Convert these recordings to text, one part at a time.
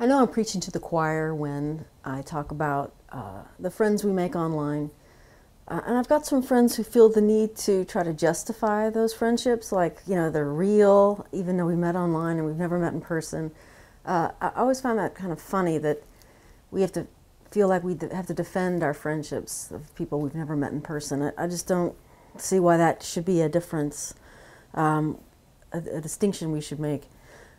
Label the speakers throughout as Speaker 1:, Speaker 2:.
Speaker 1: I know I'm preaching to the choir when I talk about the friends we make online. And I've got some friends who feel the need to try to justify those friendships, like, you know, they're real, even though we met online and we've never met in person. I always find that kind of funny that we have to feel like we have to defend our friendships of people we've never met in person. I just don't see why that should be a difference, a distinction we should make.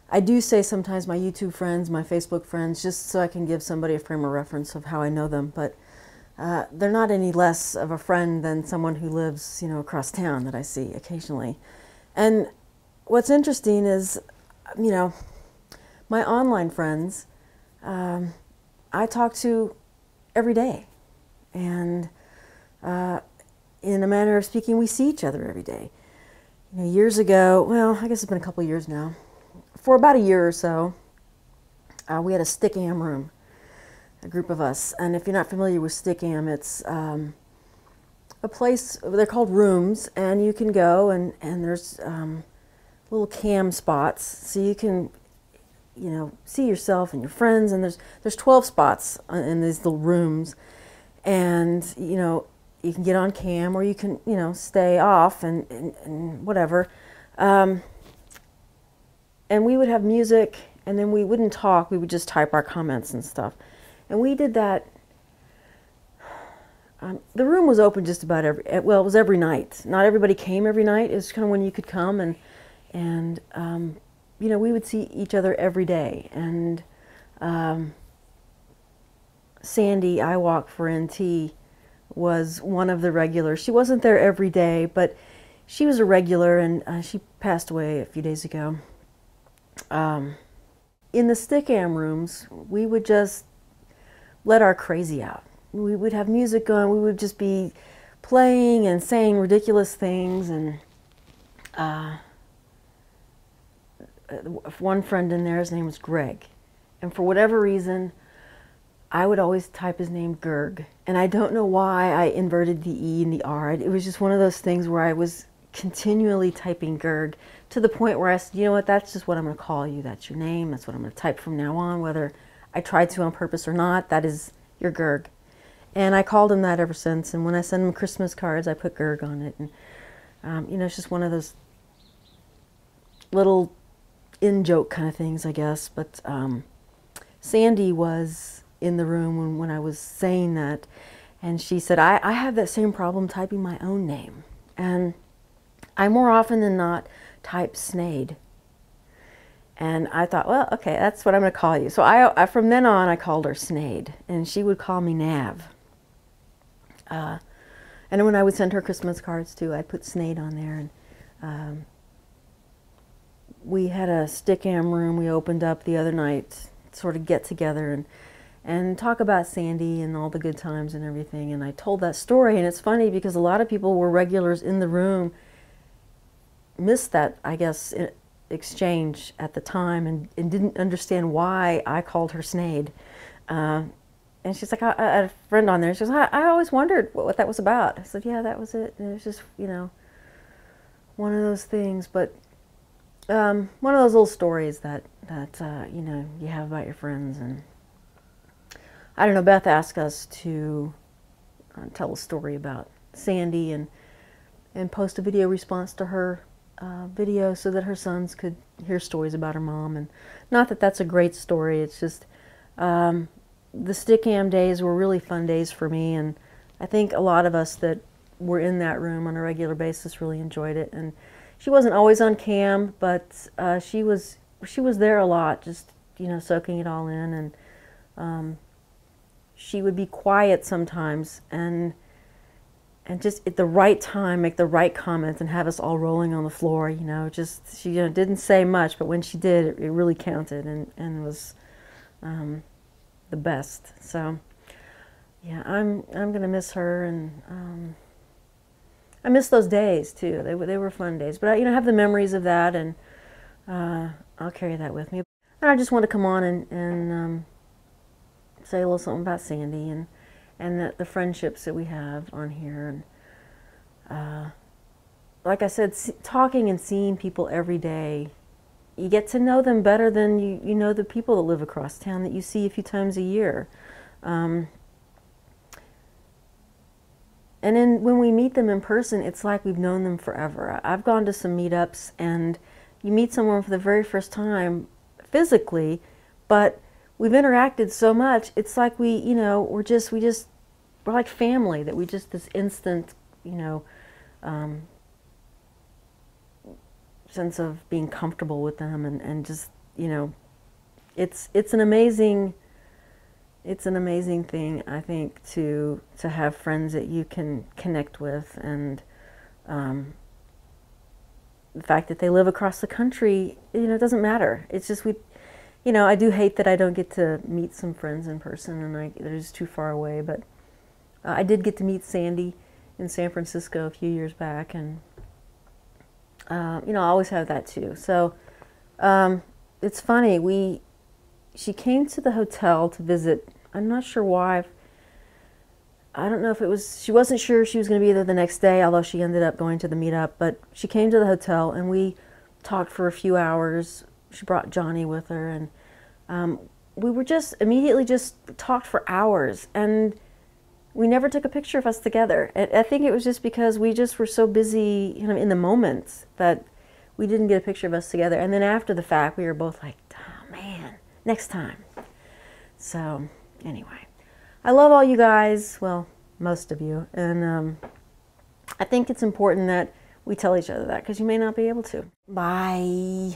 Speaker 1: I do say sometimes my YouTube friends, my Facebook friends, just so I can give somebody a frame of reference of how I know them, but they're not any less of a friend than someone who lives, you know, across town that I see occasionally. And what's interesting is, you know, my online friends, I talk to every day. And in a manner of speaking, we see each other every day. You know, years ago, well, I guess it's been a couple of years now, for about a year or so, we had a stick-am room, a group of us. And if you're not familiar with stick-am, it's a place, they're called rooms, and you can go and there's little cam spots, so you can, you know, see yourself and your friends, and there's 12 spots in these little rooms, and, you know, you can get on cam or you can, you know, stay off and whatever. And we would have music, and then we wouldn't talk, we would just type our comments and stuff. And we did that. The room was open just about it was every night. Not everybody came every night. It was kind of when you could come, and you know, we would see each other every day. And Sandy, I Walk for NT, was one of the regulars. She wasn't there every day, but she was a regular, and she passed away a few days ago. In the stick-am rooms, we would just let our crazy out. We would have music going, we would just be playing and saying ridiculous things, and one friend in there, his name was Greg, and for whatever reason, I would always type his name Gurg, and I don't know why I inverted the E and the R. It was just one of those things where I was continually typing Gurg, to the point where I said, you know what, that's just what I'm going to call you. That's your name. That's what I'm going to type from now on, whether I tried to on purpose or not. That is your Gurg. And I called him that ever since. And when I send him Christmas cards, I put Gurg on it. And, you know, it's just one of those little in-joke kind of things, I guess. But Sandy was in the room when I was saying that. And she said, I have that same problem typing my own name. And I more often than not type Snade. And I thought, well, okay, that's what I'm going to call you. So I from then on, I called her Snade, and she would call me Nav. And when I would send her Christmas cards too, I'd put Snade on there. And we had a stick-am room we opened up the other night, sort of get together and talk about Sandy and all the good times and everything. And I told that story, and it's funny because a lot of people were regulars in the room, missed that, I guess, exchange at the time, and didn't understand why I called her Snade. And she's like, I had a friend on there. She goes, I always wondered what that was about. I said, yeah, that was it. And it was just, you know, one of those things. But one of those little stories that you know, you have about your friends. And I don't know, Beth asked us to tell a story about Sandy and post a video response to her video so that her sons could hear stories about her mom. And not that that's a great story, it's just the stick-am days were really fun days for me, and I think a lot of us that were in that room on a regular basis really enjoyed it. And she wasn't always on cam, but she was there a lot, just, you know, soaking it all in. And she would be quiet sometimes, and just at the right time make the right comments and have us all rolling on the floor, you know. Just, she, you know, didn't say much, but when she did, it really counted, and was the best. So yeah, I'm gonna miss her, and I miss those days too. They were fun days, but I, you know, have the memories of that, and I'll carry that with me. And I just want to come on and say a little something about Sandy and the friendships that we have on here. And like I said, talking and seeing people every day you get to know them better than you know the people that live across town that you see a few times a year. And then when we meet them in person, it's like we've known them forever. I've gone to some meetups and you meet someone for the very first time physically, but we've interacted so much, it's like we're like family, that we just, this instant, sense of being comfortable with them, and just, it's an amazing thing, I think, to have friends that you can connect with, and the fact that they live across the country, it doesn't matter. It's just I do hate that I don't get to meet some friends in person, and they're just too far away, but I did get to meet Sandy in San Francisco a few years back, and I always have that too. So it's funny, she came to the hotel to visit. I'm not sure why. I don't know if it was, she wasn't sure she was going to be there the next day, although she ended up going to the meetup, but she came to the hotel and we talked for a few hours. She brought Johnny with her, and we were immediately talked for hours, and we never took a picture of us together. I think it was just because we just were so busy in the moment that we didn't get a picture of us together. And then after the fact, we were both like, oh man, next time. So anyway, I love all you guys, well, most of you, and I think it's important that we tell each other that, because you may not be able to. Bye.